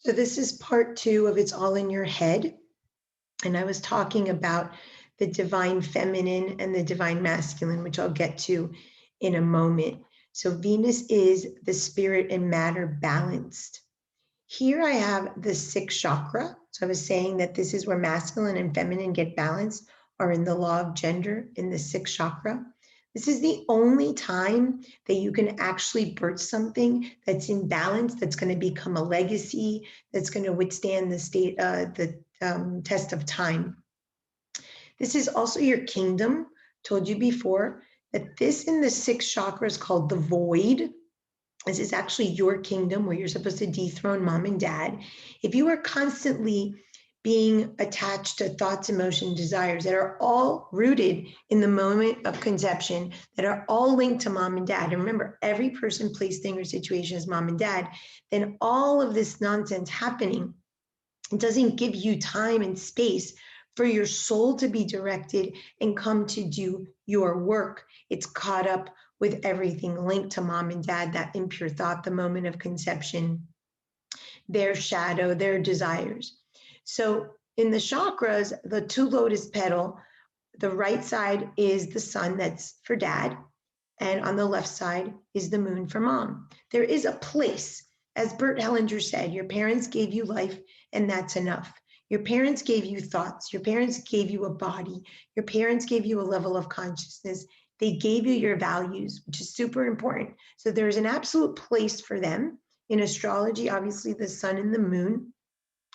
So this is part 2 of It's All in Your Head. And I was talking about the divine feminine and the divine masculine, which I'll get to in a moment. So Venus is the spirit and matter balanced. Here I have the sixth chakra. So I was saying that this is where masculine and feminine get balanced, are in the law of gender in the sixth chakra. This is the only time that you can actually birth something that's in balance, that's going to become a legacy, that's going to withstand the test of time. This is also your kingdom. Told you before that this in the sixth chakra is called the void. This is actually your kingdom where you're supposed to dethrone mom and dad. If you are constantly being attached to thoughts, emotions, desires that are all rooted in the moment of conception, that are all linked to mom and dad, and remember, every person, place, thing, or situation is mom and dad, then all of this nonsense happening doesn't give you time and space for your soul to be directed and come to do your work. It's caught up with everything linked to mom and dad, that impure thought, the moment of conception, their shadow, their desires. So in the chakras, the 2 lotus petal, the right side is the sun, that's for dad, and on the left side is the moon for mom. There is a place, as Bert Hellinger said, your parents gave you life and that's enough. Your parents gave you thoughts. Your parents gave you a body. Your parents gave you a level of consciousness. They gave you your values, which is super important. So there's an absolute place for them. In astrology, obviously the sun and the moon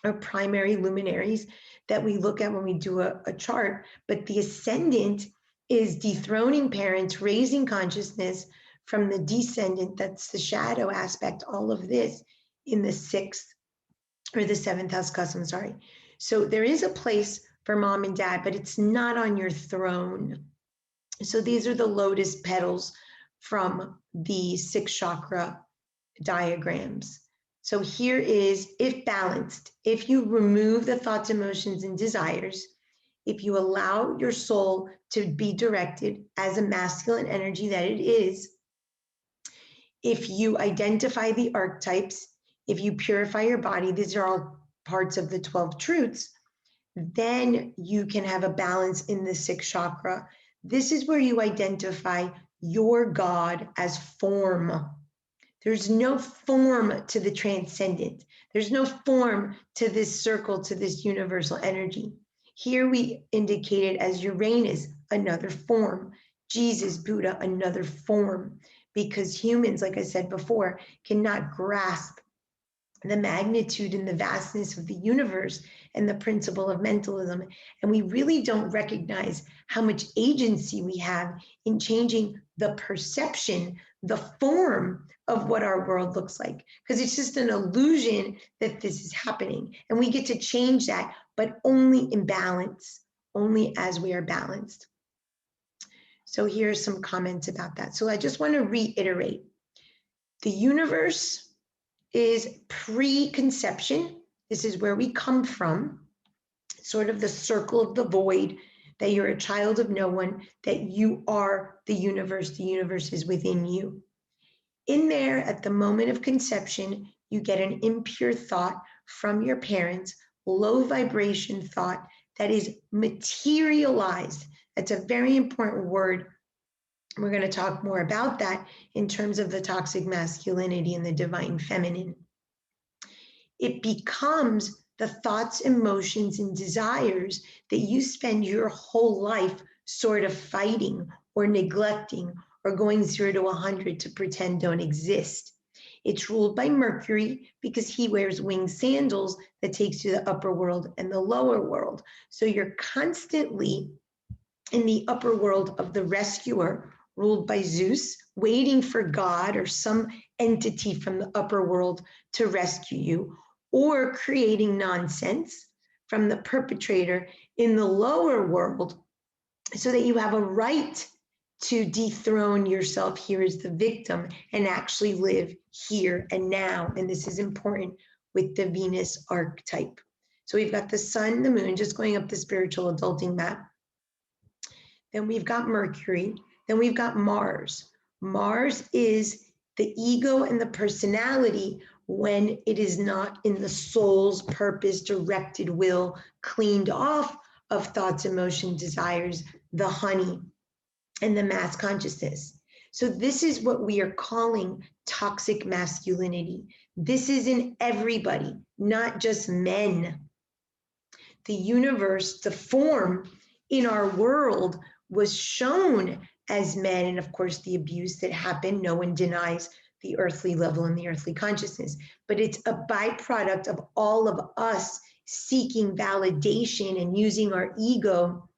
are primary luminaries that we look at when we do a chart, but the ascendant is dethroning parents, raising consciousness from the descendant, that's the shadow aspect, all of this in the sixth or the seventh house cusp, sorry. So there is a place for mom and dad, but it's not on your throne. So these are the lotus petals from the sixth chakra diagrams. So here is, if balanced, if you remove the thoughts, emotions, and desires, if you allow your soul to be directed as a masculine energy that it is, if you identify the archetypes, if you purify your body, these are all parts of the 12 truths, then you can have a balance in the sixth chakra. This is where you identify your God as form. There's no form to the transcendent. There's no form to this circle, to this universal energy. Here we indicate it as Uranus, another form. Jesus, Buddha, another form. Because humans, like I said before, cannot grasp the magnitude and the vastness of the universe and the principle of mentalism. And we really don't recognize how much agency we have in changing the perception, the form of what our world looks like. Because it's just an illusion that this is happening. And we get to change that, but only in balance, only as we are balanced. So here's some comments about that. So I just want to reiterate. The universe is preconception. This is where we come from, sort of the circle of the void, that you're a child of no one, that you are the universe is within you. In there, at the moment of conception, you get an impure thought from your parents, low vibration thought that is materialized. That's a very important word. We're going to talk more about that in terms of the toxic masculinity and the divine feminine. It becomes the thoughts, emotions, and desires that you spend your whole life sort of fighting or neglecting or going 0 to 100 to pretend don't exist. It's ruled by Mercury because he wears winged sandals that takes you to the upper world and the lower world. So you're constantly in the upper world of the rescuer, ruled by Zeus, waiting for God or some entity from the upper world to rescue you, or creating nonsense from the perpetrator in the lower world so that you have a right to dethrone yourself here as the victim and actually live here and now. And this is important with the Venus archetype. So we've got the sun, the moon, just going up the spiritual adulting map. Then we've got Mercury. Then we've got Mars. Mars is the ego and the personality when it is not in the soul's purpose, directed will, cleaned off of thoughts, emotion, desires, the honey, and the mass consciousness. So this is what we are calling toxic masculinity. This is in everybody, not just men. The universe, the form in our world was shown as men. And of course, the abuse that happened, no one denies the earthly level and the earthly consciousness, but it's a byproduct of all of us seeking validation and using our ego,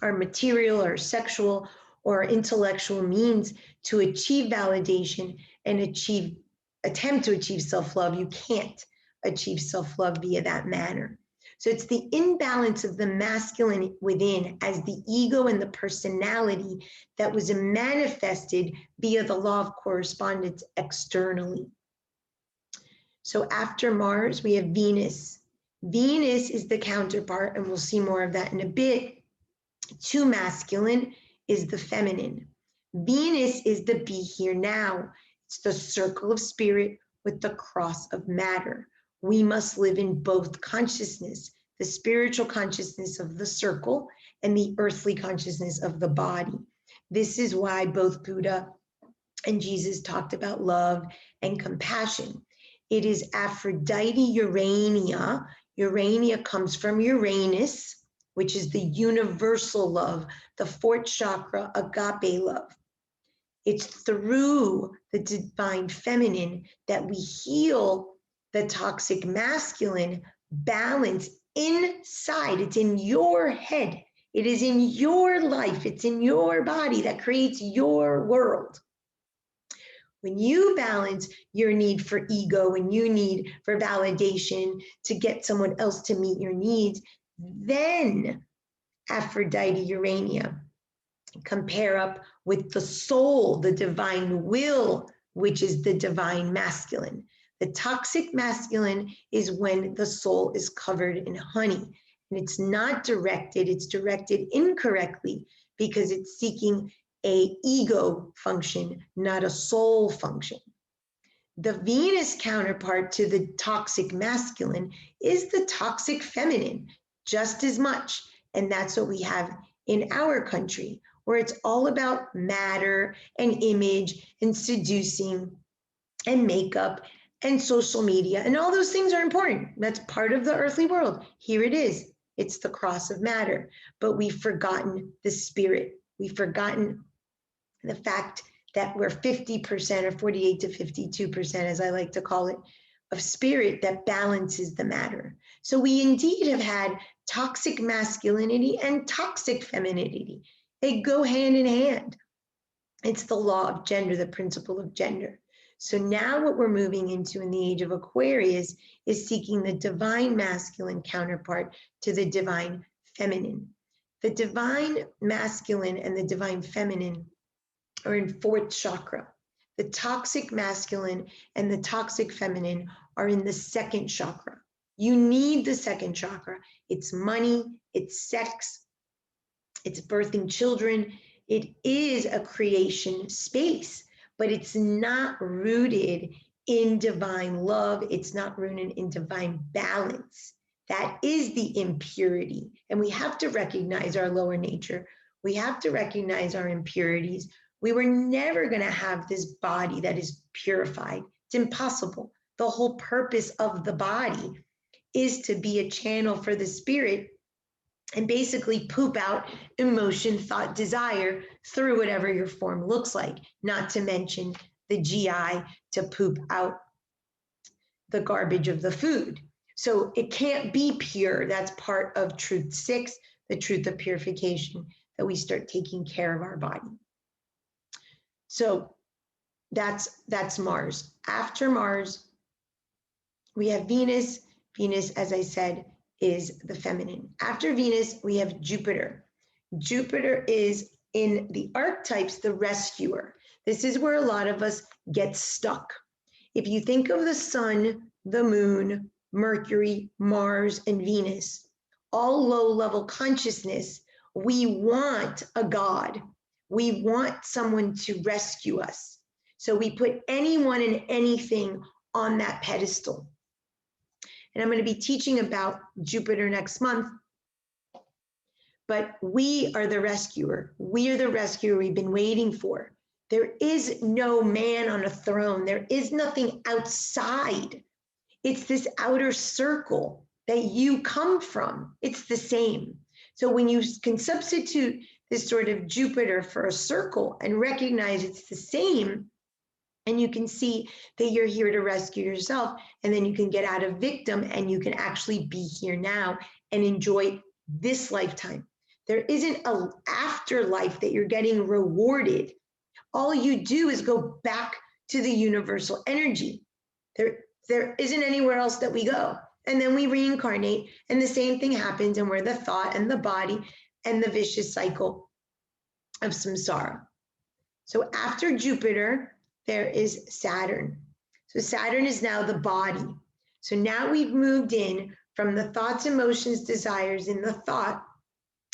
our material, our sexual, or intellectual means to achieve validation and attempt to achieve self-love. You can't achieve self-love via that manner. So it's the imbalance of the masculine within as the ego and the personality that was manifested via the law of correspondence externally. So after Mars, we have Venus. Venus is the counterpart, and we'll see more of that in a bit, to masculine is the feminine. Venus is the be here now. It's the circle of spirit with the cross of matter. We must live in both consciousness, the spiritual consciousness of the circle and the earthly consciousness of the body. This is why both Buddha and Jesus talked about love and compassion. It is Aphrodite Urania. Urania comes from Uranus, which is the universal love, the fourth chakra, agape love. It's through the divine feminine that we heal the toxic masculine balance inside. It's in your head. It is in your life. It's in your body that creates your world. When you balance your need for ego and you need for validation to get someone else to meet your needs, then Aphrodite Urania compare up with the soul, the divine will, which is the divine masculine. The toxic masculine is when the soul is covered in honey, and it's not directed, it's directed incorrectly because it's seeking an ego function, not a soul function. The Venus counterpart to the toxic masculine is the toxic feminine, just as much. And that's what we have in our country, where it's all about matter and image and seducing and makeup and social media. And all those things are important. That's part of the earthly world. Here it is. It's the cross of matter. But we've forgotten the spirit. We've forgotten the fact that we're 50% or 48 to 52%, as I like to call it, of spirit that balances the matter. So we indeed have had toxic masculinity and toxic femininity. They go hand in hand. It's the law of gender, the principle of gender. So now what we're moving into in the age of Aquarius is seeking the divine masculine counterpart to the divine feminine. The divine masculine and the divine feminine are in fourth chakra. The toxic masculine and the toxic feminine are in the second chakra. You need the second chakra. It's money, it's sex, it's birthing children. It is a creation space, but it's not rooted in divine love. It's not rooted in divine balance. That is the impurity. And we have to recognize our lower nature. We have to recognize our impurities. We were never going to have this body that is purified. It's impossible. The whole purpose of the body is to be a channel for the spirit and basically poop out emotion, thought, desire through whatever your form looks like, not to mention the GI to poop out the garbage of the food. So it can't be pure. That's part of truth 6, the truth of purification, that we start taking care of our body. So that's Mars. After Mars, we have Venus. Venus, as I said, is the feminine. After Venus, we have Jupiter. Jupiter is in the archetypes, the rescuer. This is where a lot of us get stuck. If you think of the sun, the moon, Mercury, Mars, and Venus, all low-level consciousness, we want a God. We want someone to rescue us. So we put anyone and anything on that pedestal. And I'm going to be teaching about Jupiter next month. But we are the rescuer. We are the rescuer we've been waiting for. There is no man on a throne. There is nothing outside. It's this outer circle that you come from. It's the same. So when you can substitute this sort of Jupiter for a circle and recognize it's the same, and you can see that you're here to rescue yourself, and then you can get out of victim and you can actually be here now and enjoy this lifetime. There isn't an afterlife that you're getting rewarded. All you do is go back to the universal energy. There isn't anywhere else that we go. And then we reincarnate, and the same thing happens, and we're the thought and the body and the vicious cycle of samsara. So after Jupiter, there is Saturn. So Saturn is now the body. So now we've moved in from the thoughts, emotions, desires in the thought,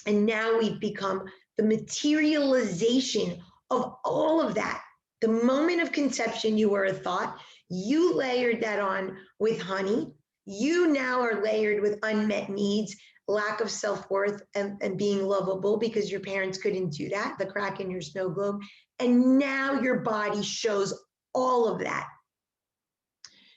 and now we've become the materialization of all of that. The moment of conception, you were a thought. You layered that on with honey. You now are layered with unmet needs, lack of self-worth, and being lovable because your parents couldn't do that, the crack in your snow globe. And now your body shows all of that.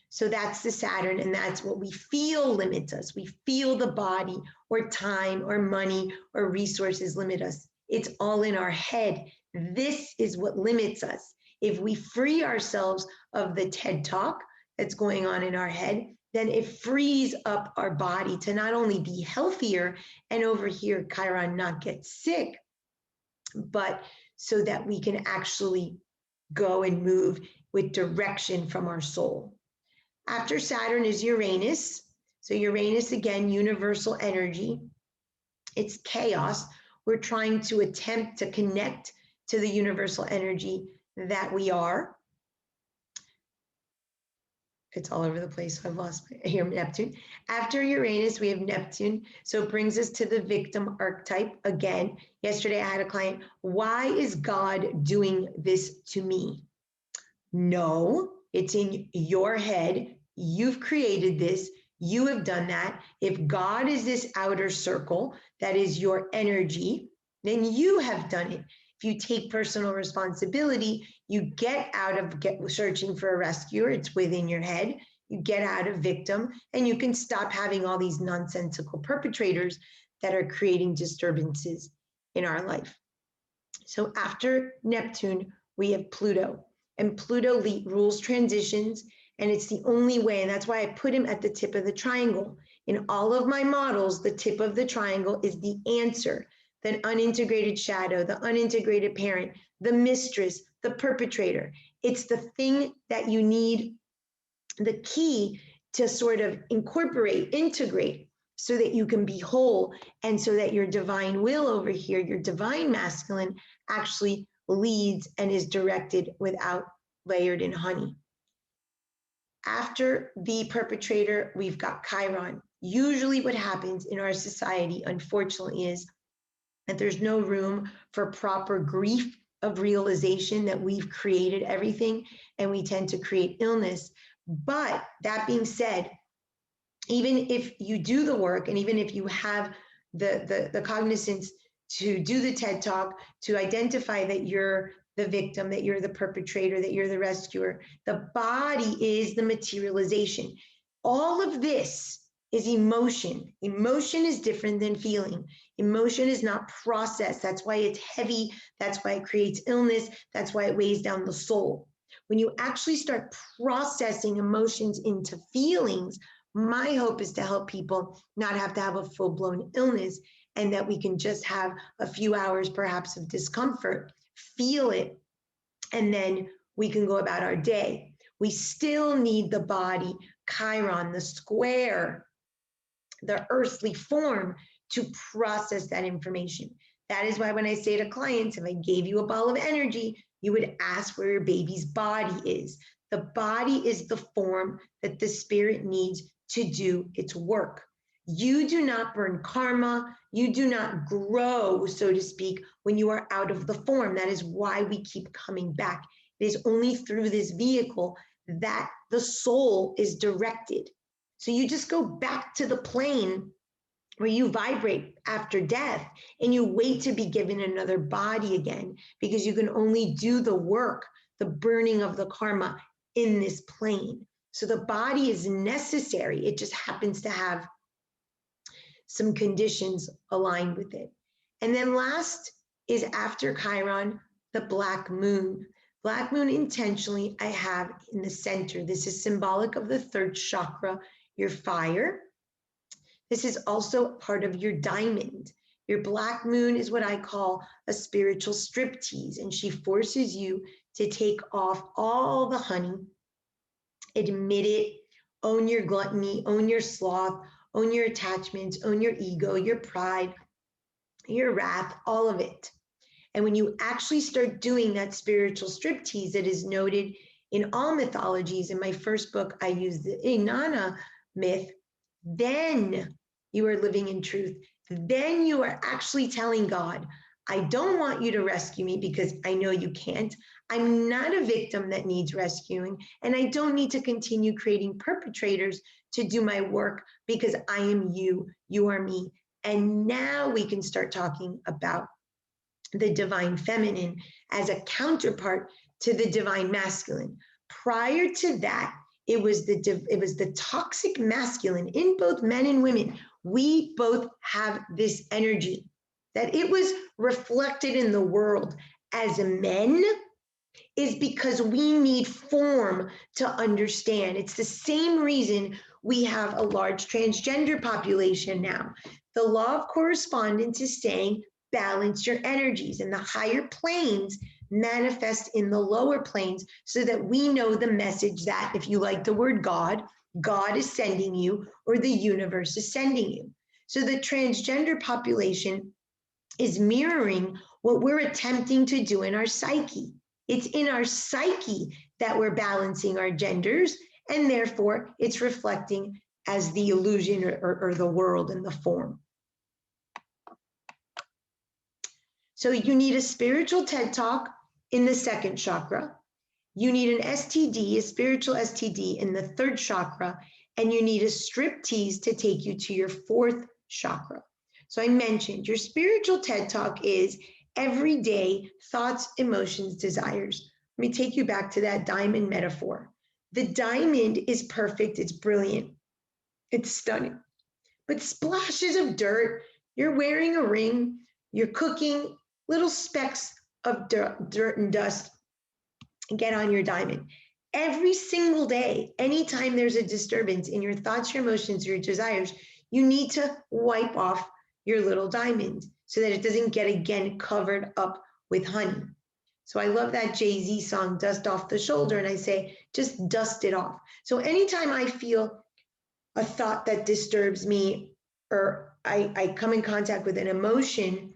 So that's the Saturn, and that's what we feel limits us. We feel the body or time or money or resources limit us. It's all in our head. This is what limits us. If we free ourselves of the TED Talk that's going on in our head, then it frees up our body to not only be healthier and over here, Chiron, not get sick, but so that we can actually go and move with direction from our soul. After Saturn is Uranus. So Uranus, again, universal energy. It's chaos. We're trying to attempt to connect to the universal energy that we are. It's all over the place. I've lost here, Neptune. After Uranus, we have Neptune. So it brings us to the victim archetype again. Yesterday, I had a client. Why is God doing this to me? No, it's in your head. You've created this. You have done that. If God is this outer circle, that is your energy, then you have done it. If you take personal responsibility, you get out of searching for a rescuer. It's within your head. You get out of victim, and you can stop having all these nonsensical perpetrators that are creating disturbances in our life. So after Neptune, we have Pluto, and Pluto rules transitions, and it's the only way, and that's why I put him at the tip of the triangle. In all of my models, the tip of the triangle is the answer. The unintegrated shadow, the unintegrated parent, the mistress, the perpetrator. It's the thing that you need, the key to sort of incorporate, integrate, so that you can be whole, and so that your divine will over here, your divine masculine, actually leads and is directed without layered in honey. After the perpetrator, we've got Chiron. Usually what happens in our society, unfortunately, is that there's no room for proper grief of realization that we've created everything, and we tend to create illness. But that being said, even if you do the work, and even if you have the cognizance to do the TED Talk, to identify that you're the victim, that you're the perpetrator, that you're the rescuer, the body is the materialization. All of this is emotion. Emotion is different than feeling. Emotion is not processed. That's why it's heavy. That's why it creates illness. That's why it weighs down the soul. When you actually start processing emotions into feelings, my hope is to help people not have to have a full-blown illness, and that we can just have a few hours perhaps of discomfort, feel it, and then we can go about our day. We still need the body, Chiron, the square, the earthly form, to process that information. That is why when I say to clients, if I gave you a ball of energy, you would ask where your baby's body is. The body is the form that the spirit needs to do its work. You do not burn karma. You do not grow, so to speak, when you are out of the form. That is why we keep coming back. It is only through this vehicle that the soul is directed. So you just go back to the plane where you vibrate after death and you wait to be given another body again, because you can only do the work, the burning of the karma, in this plane. So the body is necessary. It just happens to have some conditions aligned with it. And then last is after Chiron, the black moon. Black moon intentionally I have in the center. This is symbolic of the third chakra, your fire. This is also part of your diamond. Your black moon is what I call a spiritual striptease, and she forces you to take off all the honey, admit it, own your gluttony, own your sloth, own your attachments, own your ego, your pride, your wrath, all of it. And when you actually start doing that spiritual striptease that is noted in all mythologies, in my first book, I use the Inanna myth, then you are living in truth. Then you are actually telling God, I don't want you to rescue me because I know you can't. I'm not a victim that needs rescuing, and I don't need to continue creating perpetrators to do my work because I am you, you are me. And now we can start talking about the divine feminine as a counterpart to the divine masculine. Prior to that, it was the toxic masculine in both men and women. We both have this energy that it was reflected in the world as men is because we need form to understand. It's the same reason we have a large transgender population now. The law of correspondence is saying balance your energies, and the higher planes manifest in the lower planes so that we know the message that, if you like the word God, God is sending you or the universe is sending you. So the transgender population is mirroring what we're attempting to do in our psyche. It's in our psyche that we're balancing our genders, and therefore it's reflecting as the illusion or the world and the form. So you need a spiritual TED Talk in the second chakra. You need an STD, a spiritual STD in the third chakra, and you need a striptease to take you to your fourth chakra. So I mentioned your spiritual TED Talk is everyday thoughts, emotions, desires. Let me take you back to that diamond metaphor. The diamond is perfect, it's brilliant, it's stunning, but splashes of dirt, you're wearing a ring, you're cooking, little specks of dirt and dust get on your diamond. Every single day, anytime there's a disturbance in your thoughts, your emotions, your desires, you need to wipe off your little diamond so that it doesn't get again covered up with honey. So I love that Jay-Z song, Dust Off the Shoulder, and I say, just dust it off. So anytime I feel a thought that disturbs me, or I come in contact with an emotion,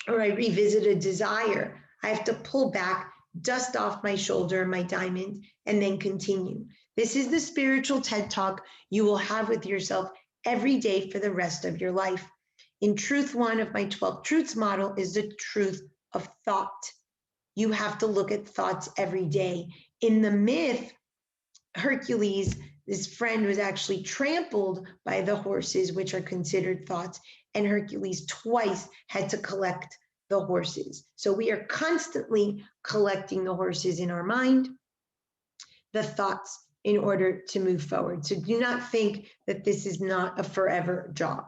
or I revisit a desire, I have to pull back, dust off my shoulder, my diamond, and then continue. This is the spiritual TED Talk you will have with yourself every day for the rest of your life. In Truth 1 of my 12 Truths model is the truth of thought. You have to look at thoughts every day. In the myth, Hercules, his friend, was actually trampled by the horses, which are considered thoughts, and Hercules twice had to collect the horses. So we are constantly collecting the horses in our mind, the thoughts, in order to move forward. So do not think that this is not a forever job.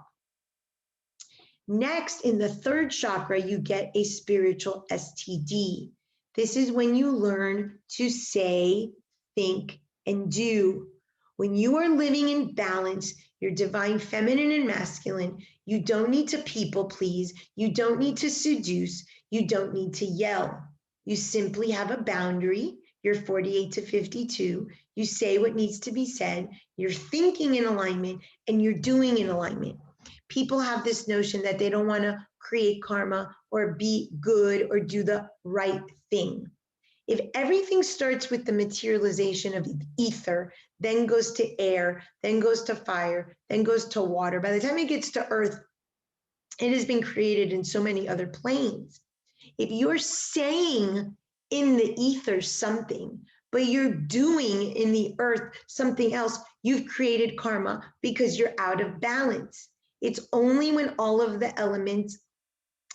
Next, in the third chakra, you get a spiritual STD. This is when you learn to say, think, and do. When you are living in balance, your divine feminine and masculine, you don't need to people please. You don't need to seduce. You don't need to yell. You simply have a boundary. You're 48 to 52. You say what needs to be said. You're thinking in alignment and you're doing in alignment. People have this notion that they don't want to create karma or be good or do the right thing. If everything starts with the materialization of ether, then goes to air, then goes to fire, then goes to water, by the time it gets to earth, it has been created in so many other planes. If you're saying in the ether something, but you're doing in the earth something else. You've created karma because you're out of balance. It's only when all of the elements,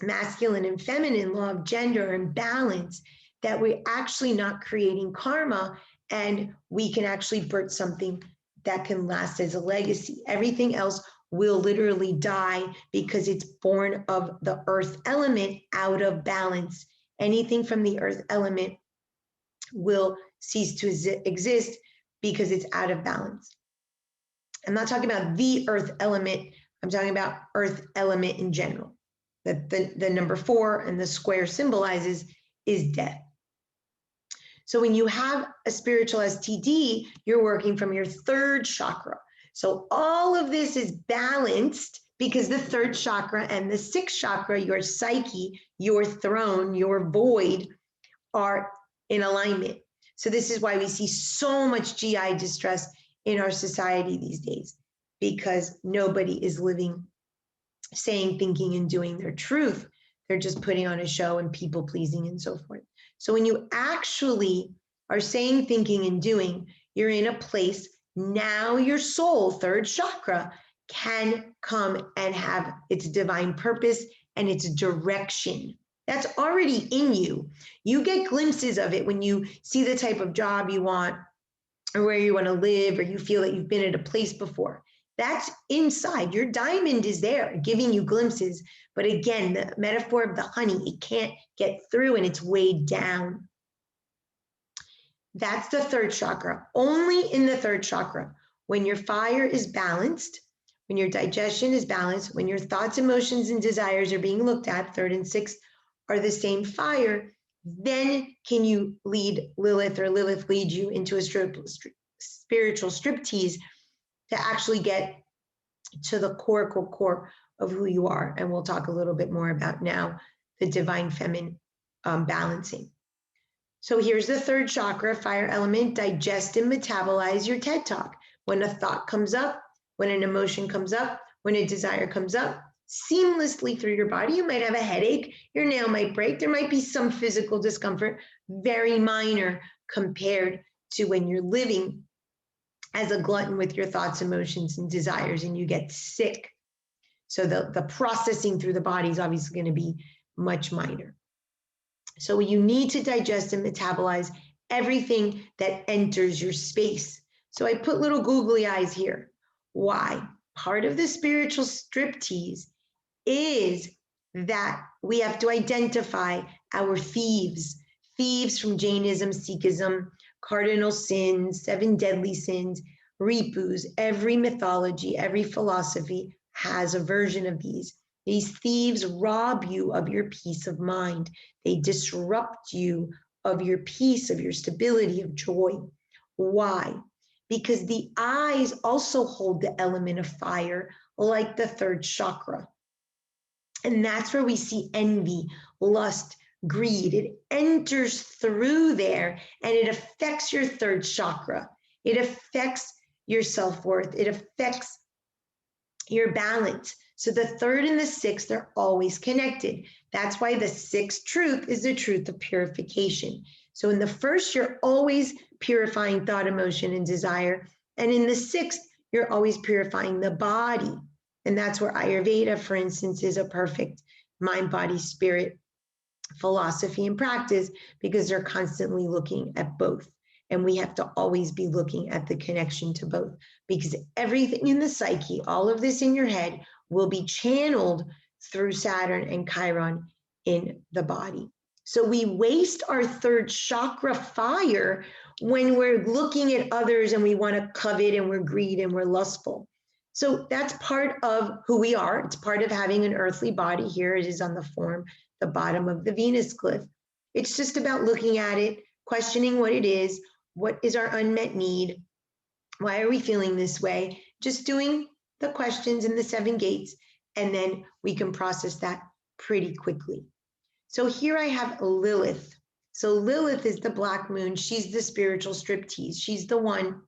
masculine and feminine, law of gender, are in balance, that we're actually not creating karma, and we can actually birth something that can last as a legacy. Everything else will literally die because it's born of the earth element out of balance. Anything from the earth element will cease to exist because it's out of balance. I'm not talking about the earth element. I'm talking about earth element in general. That the number 4 and the square symbolizes is death. So when you have a spiritual STD, you're working from your 3rd chakra. So all of this is balanced because the 3rd chakra and the 6th chakra, your psyche, your throne, your void, are in alignment. So this is why we see so much GI distress in our society these days, because nobody is living, saying, thinking, and doing their truth. They're just putting on a show and people pleasing and so forth. So when you actually are saying, thinking, and doing, you're in a place now your soul, 3rd chakra, can come and have its divine purpose and its direction. That's already in you. You get glimpses of it when you see the type of job you want, or where you want to live, or you feel that you've been at a place before. That's inside. Your diamond is there, giving you glimpses. But again, the metaphor of the honey, it can't get through and it's weighed down. That's the 3rd chakra. Only in the 3rd chakra, when your fire is balanced, when your digestion is balanced, when your thoughts, emotions, and desires are being looked at, 3rd and 6th are the same fire, then can you lead Lilith, or Lilith lead you into a spiritual striptease to actually get to the core of who you are. And we'll talk a little bit more about now the divine feminine balancing. So here's the 3rd chakra, fire element: digest and metabolize your TED Talk. When a thought comes up, when an emotion comes up, when a desire comes up, seamlessly through your body. You might have a headache, your nail might break, there might be some physical discomfort, very minor compared to when you're living as a glutton with your thoughts, emotions, and desires, and you get sick. So the processing through the body is obviously going to be much minor. So you need to digest and metabolize everything that enters your space. So I put little googly eyes here. Why? Part of the spiritual striptease is that we have to identify our thieves from Jainism, Sikhism, cardinal sins, 7 deadly sins, ripus. Every mythology, every philosophy has a version of these. These thieves rob you of your peace of mind. They disrupt you of your peace, of your stability, of joy. Why? Because the eyes also hold the element of fire, like the 3rd chakra. And that's where we see envy, lust, greed. It enters through there and it affects your 3rd chakra. It affects your self-worth. It affects your balance. So the 3rd and the 6th are always connected. That's why the 6th truth is the truth of purification. So in the 1st, you're always purifying thought, emotion, and desire. And in the 6th, you're always purifying the body. And that's where Ayurveda, for instance, is a perfect mind, body, spirit philosophy and practice, because they're constantly looking at both. And we have to always be looking at the connection to both, because everything in the psyche, all of this in your head, will be channeled through Saturn and Chiron in the body. So we waste our 3rd chakra fire when we're looking at others and we want to covet and we're greedy and we're lustful. So that's part of who we are. It's part of having an earthly body. Here it is on the form, the bottom of the Venus glyph. It's just about looking at it, questioning what it is. What is our unmet need? Why are we feeling this way? Just doing the questions in the 7 gates, and then we can process that pretty quickly. So here I have Lilith. So Lilith is the black moon. She's the spiritual striptease. She's the one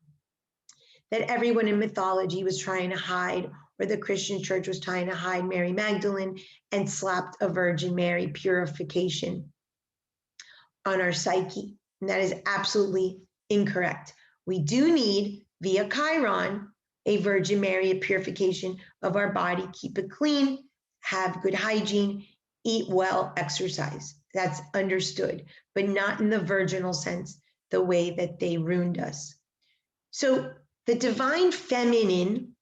that everyone in mythology was trying to hide, or the Christian church was trying to hide Mary Magdalene and slapped a Virgin Mary purification on our psyche. And that is absolutely Incorrect. We do need, via Chiron, a Virgin Mary, a purification of our body, keep it clean, have good hygiene, eat well, exercise. That's understood, but not in the virginal sense, the way that they ruined us. So the divine feminine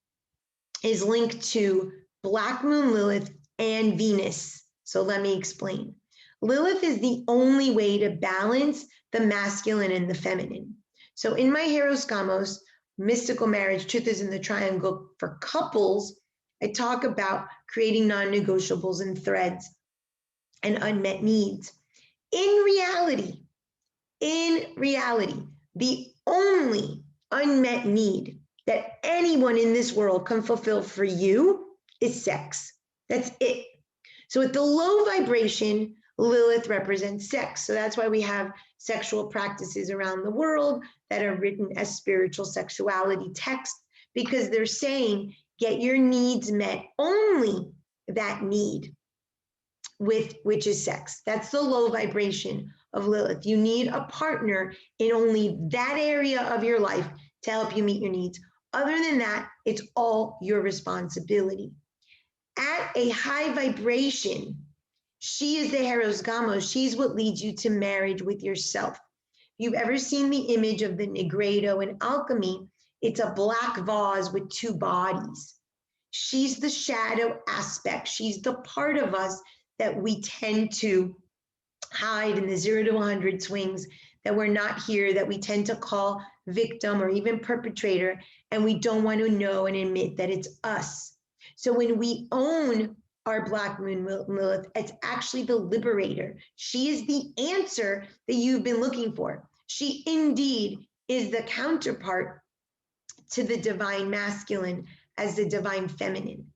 is linked to Black Moon Lilith and Venus. So let me explain. Lilith is the only way to balance the masculine and the feminine. So in my Hieros Gamos, Mystical Marriage, Truth is in the Triangle for couples, I talk about creating non-negotiables and threads and unmet needs. In reality, the only unmet need that anyone in this world can fulfill for you is sex. That's it. So at the low vibration, Lilith represents sex. So that's why we have sexual practices around the world that are written as spiritual sexuality texts, because they're saying, get your needs met, only that need, which is sex. That's the low vibration of Lilith. You need a partner in only that area of your life to help you meet your needs. Other than that, it's all your responsibility. At a high vibration, she is the Hieros Gamos. She's what leads you to marriage with yourself. If you've ever seen the image of the Negredo in alchemy, it's a black vase with two bodies. She's the shadow aspect. She's the part of us that we tend to hide in the 0 to 100 swings, that we're not here, that we tend to call victim or even perpetrator, and we don't want to know and admit that it's us. So when we own our Black Moon Lilith, it's actually the liberator. She is the answer that you've been looking for. She indeed is the counterpart to the divine masculine as the divine feminine.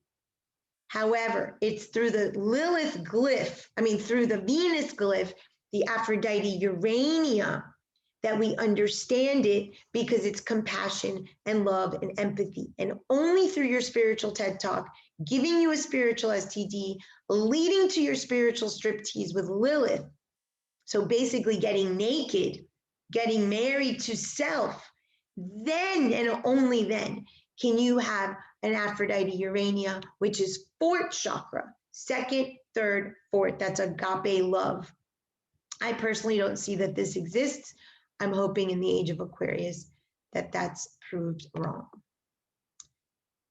However, it's through the Lilith glyph, through the Venus glyph, the Aphrodite Urania, that we understand it, because it's compassion and love and empathy. And only through your spiritual TED Talk, giving you a spiritual STD, leading to your spiritual striptease with Lilith. So basically getting naked, getting married to self, then and only then can you have an Aphrodite Urania, which is 4th chakra, 2nd, 3rd, 4th. That's agape love. I personally don't see that this exists. I'm hoping in the age of Aquarius that that's proved wrong.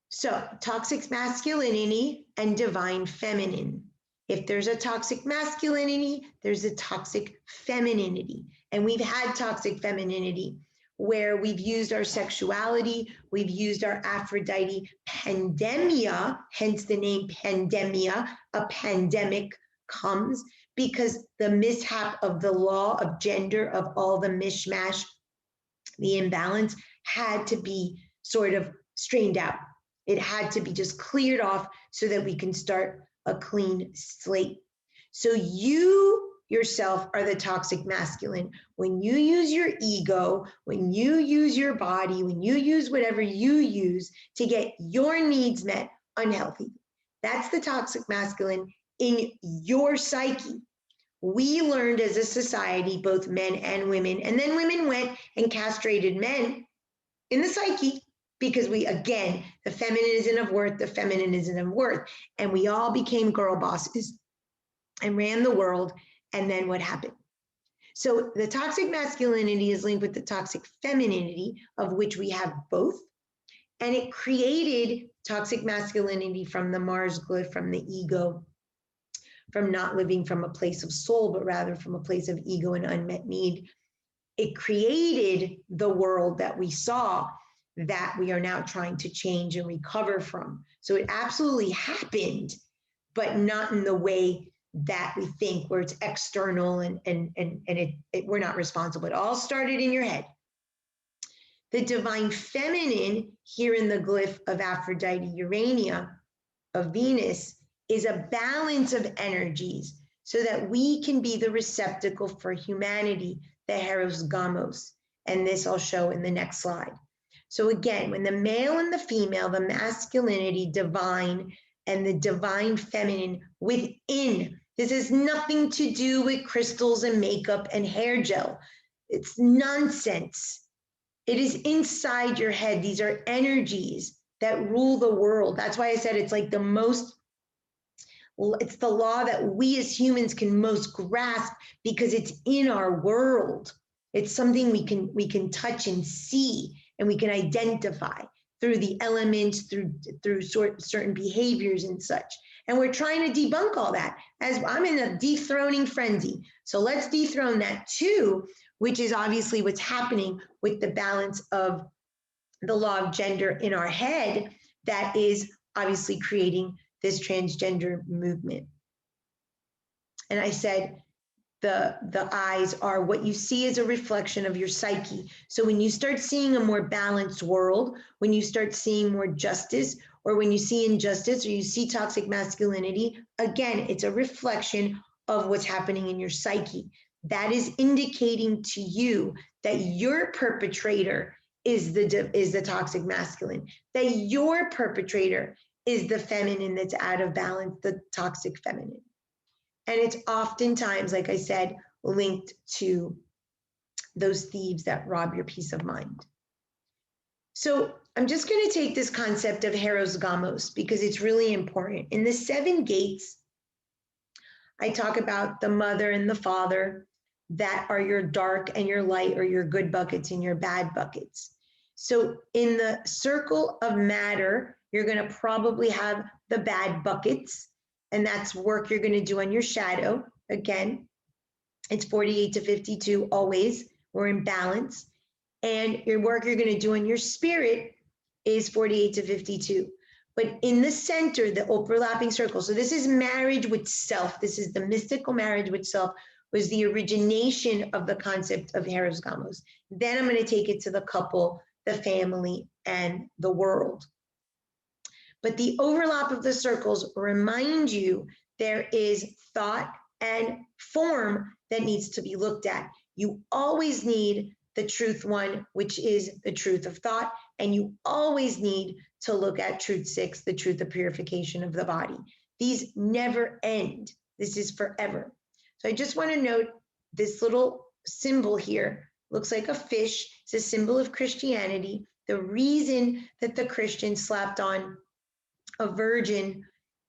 So toxic masculinity and divine feminine. If there's a toxic masculinity, there's a toxic femininity. And we've had toxic femininity where we've used our sexuality, we've used our Aphrodite pandemia, hence the name pandemia, a pandemic comes because the mishap of the law of gender, of all the mishmash, the imbalance had to be sort of strained out. It had to be just cleared off so that we can start a clean slate. So you yourself are the toxic masculine. When you use your ego, when you use your body, when you use whatever you use to get your needs met, unhealthy. That's the toxic masculine in your psyche. We learned as a society, both men and women, and then women went and castrated men in the psyche, because we, again, the feminine isn't of worth, the feminine isn't of worth. And we all became girl bosses and ran the world. And then what happened? So the toxic masculinity is linked with the toxic femininity, of which we have both. And it created toxic masculinity from the Mars glyph, from the ego, from not living from a place of soul, but rather from a place of ego and unmet need. It created the world that we saw, that we are now trying to change and recover from. So it absolutely happened, but not in the way that we think, where it's external and we're not responsible. It all started in your head. The divine feminine here in the glyph of Aphrodite Urania, of Venus, is a balance of energies so that we can be the receptacle for humanity, the Hieros Gamos. And this I'll show in the next slide. So again, when the male and the female, the masculinity divine and the divine feminine within, this has nothing to do with crystals and makeup and hair gel. It's nonsense. It is inside your head. These are energies that rule the world. That's why I said it's like it's the law that we as humans can most grasp because it's in our world. It's something we can touch and see, and we can identify through the elements, through certain behaviors and such. And we're trying to debunk all that. As I'm in a dethroning frenzy. So let's dethrone that too, which is obviously what's happening with the balance of the law of gender in our head that is obviously creating this transgender movement. And I said, the eyes are what you see as a reflection of your psyche. So when you start seeing a more balanced world, when you start seeing more justice, or when you see injustice, or you see toxic masculinity, again, it's a reflection of what's happening in your psyche. That is indicating to you that your perpetrator is the toxic masculine, that your perpetrator is the feminine that's out of balance, the toxic feminine. And it's oftentimes, like I said, linked to those thieves that rob your peace of mind. So I'm just going to take this concept of Heros Gamos because it's really important. In the 7 gates, I talk about the mother and the father that are your dark and your light, or your good buckets and your bad buckets. So in the circle of matter, you're going to probably have the bad buckets, and that's work you're going to do on your shadow. Again, it's 48 to 52 always. We're in balance. And your work you're going to do on your spirit is 48 to 52. But in the center, the overlapping circle, so this is marriage with self. This is the mystical marriage with self, was the origination of the concept of Heros Gamos. Then I'm going to take it to the couple, the family, and the world. But the overlap of the circles remind you there is thought and form that needs to be looked at. You always need the truth one, which is the truth of thought, and you always need to look at truth 6, the truth of purification of the body. These never end. This is forever. So I just want to note this little symbol here looks like a fish. It's a symbol of Christianity. The reason that the Christians slapped on a virgin,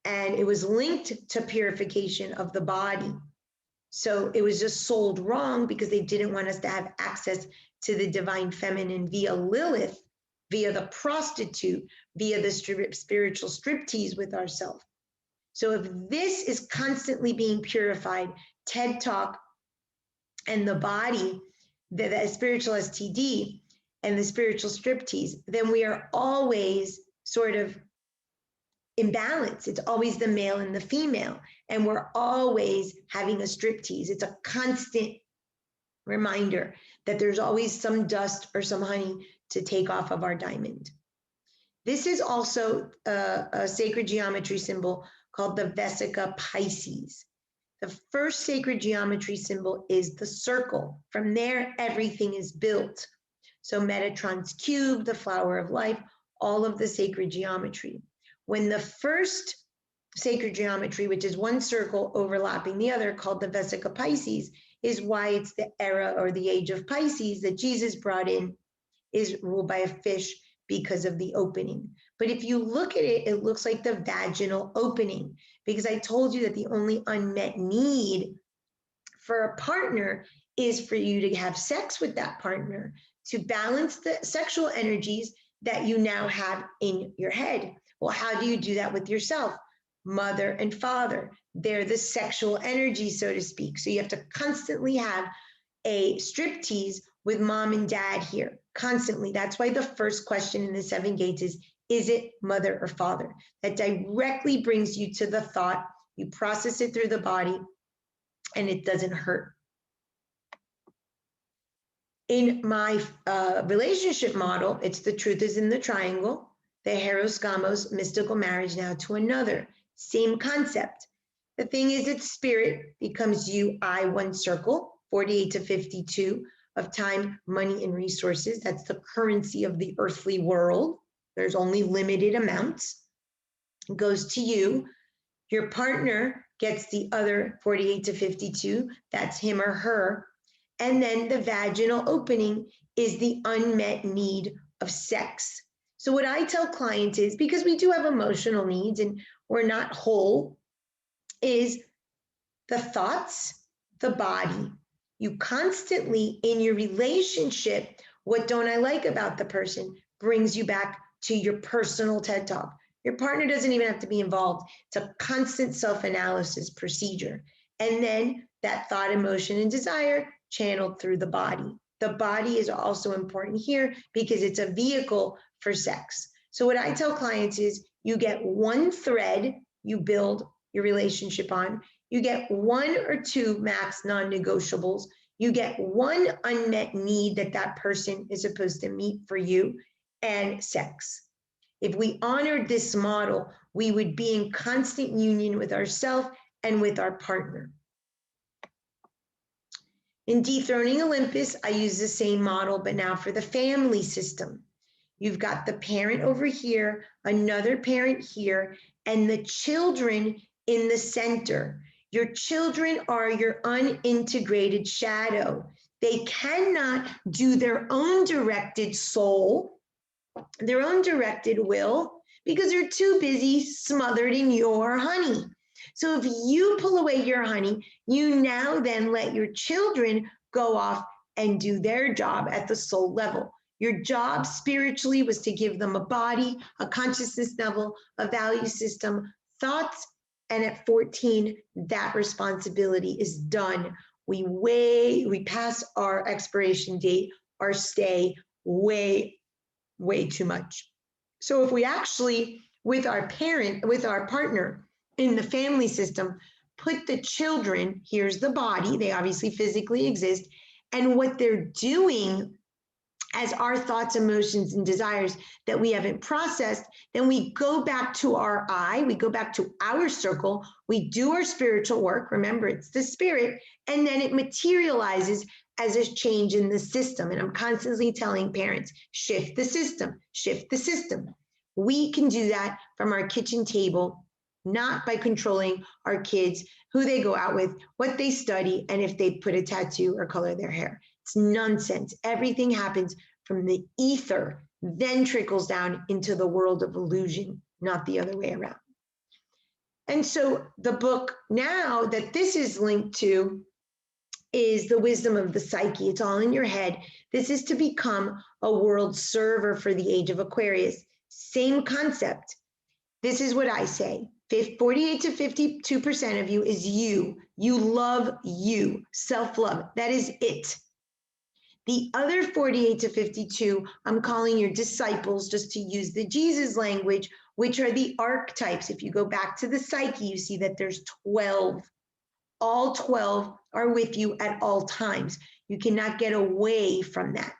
and it was linked to purification of the body. So it was just sold wrong because they didn't want us to have access to the divine feminine via Lilith, via the prostitute, via the spiritual striptease with ourselves. So if this is constantly being purified, TED Talk and the body, the spiritual STD and the spiritual striptease, then we are always sort of imbalance. It's always the male and the female, and we're always having a striptease. It's a constant reminder that there's always some dust or some honey to take off of our diamond. This is also a sacred geometry symbol called the Vesica Pisces. The first sacred geometry symbol is the circle. From there, everything is built. So Metatron's cube, the flower of life, all of the sacred geometry. When the first sacred geometry, which is one circle overlapping the other, called the Vesica Pisces, is why it's the era or the age of Pisces that Jesus brought in, is ruled by a fish because of the opening. But if you look at it, it looks like the vaginal opening, because I told you that the only unmet need for a partner is for you to have sex with that partner to balance the sexual energies that you now have in your head. Well, how do you do that with yourself? Mother and father, they're the sexual energy, so to speak. So you have to constantly have a striptease with mom and dad here, constantly. That's why the first question in the 7 gates is it mother or father? That directly brings you to the thought, you process it through the body, and it doesn't hurt. In my relationship model, it's the truth is in the triangle, the Heros Gamos, mystical marriage now to another. Same concept. The thing is, it's spirit becomes you, I, one circle, 48 to 52 of time, money, and resources. That's the currency of the earthly world. There's only limited amounts. It goes to you. Your partner gets the other 48 to 52. That's him or her. And then the vaginal opening is the unmet need of sex. So what I tell clients is, because we do have emotional needs and we're not whole, is the thoughts, the body. You constantly in your relationship, what don't I like about the person brings you back to your personal TED Talk. Your partner doesn't even have to be involved. It's a constant self-analysis procedure. And then that thought, emotion, and desire channeled through the body. The body is also important here because it's a vehicle for sex. So what I tell clients is you get one thread you build your relationship on. You get one or two max non-negotiables. You get one unmet need that that person is supposed to meet for you, and sex. If we honored this model, we would be in constant union with ourselves and with our partner. In Dethroning Olympus, I use the same model, but now for the family system. You've got the parent over here, another parent here, and the children in the center. Your children are your unintegrated shadow. They cannot do their own directed soul, their own directed will, because they're too busy smothered in your honey. So if you pull away your honey, you now then let your children go off and do their job at the soul level. Your job spiritually was to give them a body, a consciousness level, a value system, thoughts, and at 14, that responsibility is done. We pass our expiration date, our stay way too much. So if we actually, with our partner in the family system, put the children, here's the body, they obviously physically exist, and what they're doing as our thoughts, emotions, and desires that we haven't processed, then we go back to our I, we go back to our circle, we do our spiritual work, remember it's the spirit, and then it materializes as a change in the system. And I'm constantly telling parents, shift the system, shift the system. We can do that from our kitchen table, not by controlling our kids, who they go out with, what they study, and if they put a tattoo or color their hair. It's nonsense. Everything happens from the ether, then trickles down into the world of illusion, not the other way around. And so the book now that this is linked to is The Wisdom of the Psyche. It's all in your head. This is to become a world server for the age of Aquarius. Same concept. This is what I say. 48 to 52% of you is you. You love you, self-love. That is it. The other 48 to 52, I'm calling your disciples, just to use the Jesus language, which are the archetypes. If you go back to the psyche, you see that there's 12. All 12 are with you at all times. You cannot get away from that.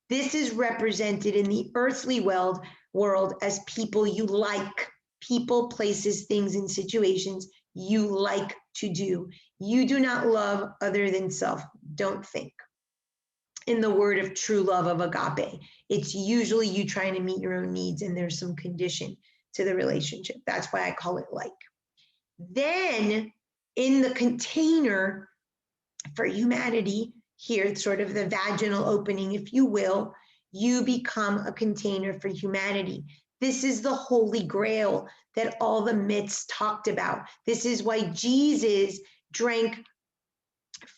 This is represented in the earthly world as people you like, people, places, things, and situations you like to do. You do not love other than self, don't think. In the word of true love of agape, it's usually you trying to meet your own needs and there's some condition to the relationship. That's why I call it like. Then in the container for humanity, here, sort of the vaginal opening, if you will, you become a container for humanity. This is the Holy Grail that all the myths talked about. This is why Jesus drank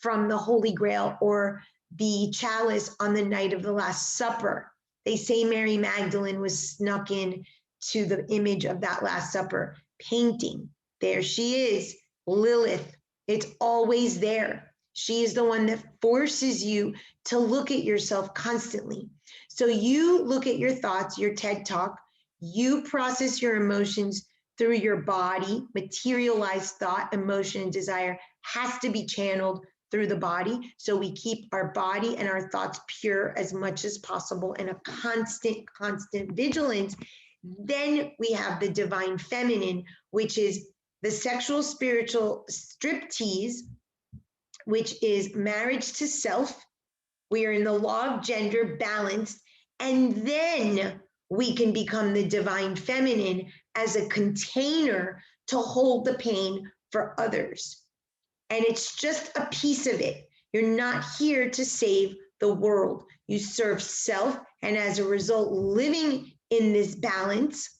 from the Holy Grail or the chalice on the night of the Last Supper. They say Mary Magdalene was snuck in to the image of that Last Supper painting. There she is, Lilith. It's always there. She is the one that forces you to look at yourself constantly. So you look at your thoughts, your TED Talk, you process your emotions through your body. Materialized thought, emotion, and desire has to be channeled through the body. So we keep our body and our thoughts pure as much as possible and a constant vigilance. Then we have the divine feminine, which is the sexual spiritual striptease, which is marriage to self. We are in the law of gender balanced, and then we can become the divine feminine as a container to hold the pain for others. And it's just a piece of it. You're not here to save the world. You serve self, and as a result, living in this balance,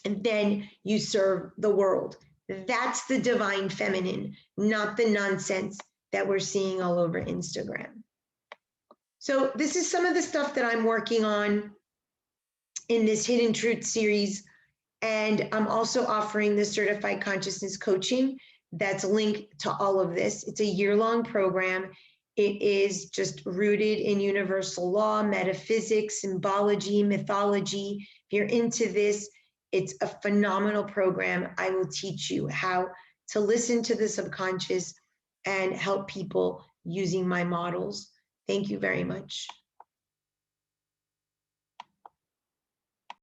and then you serve the world. That's the divine feminine, not the nonsense that we're seeing all over Instagram. So this is some of the stuff that I'm working on in this Hidden Truth series. And I'm also offering the Certified Consciousness Coaching that's linked to all of this. It's a year-long program. It is just rooted in universal law, metaphysics, symbology, mythology. If you're into this, it's a phenomenal program. I will teach you how to listen to the subconscious and help people using my models. Thank you very much.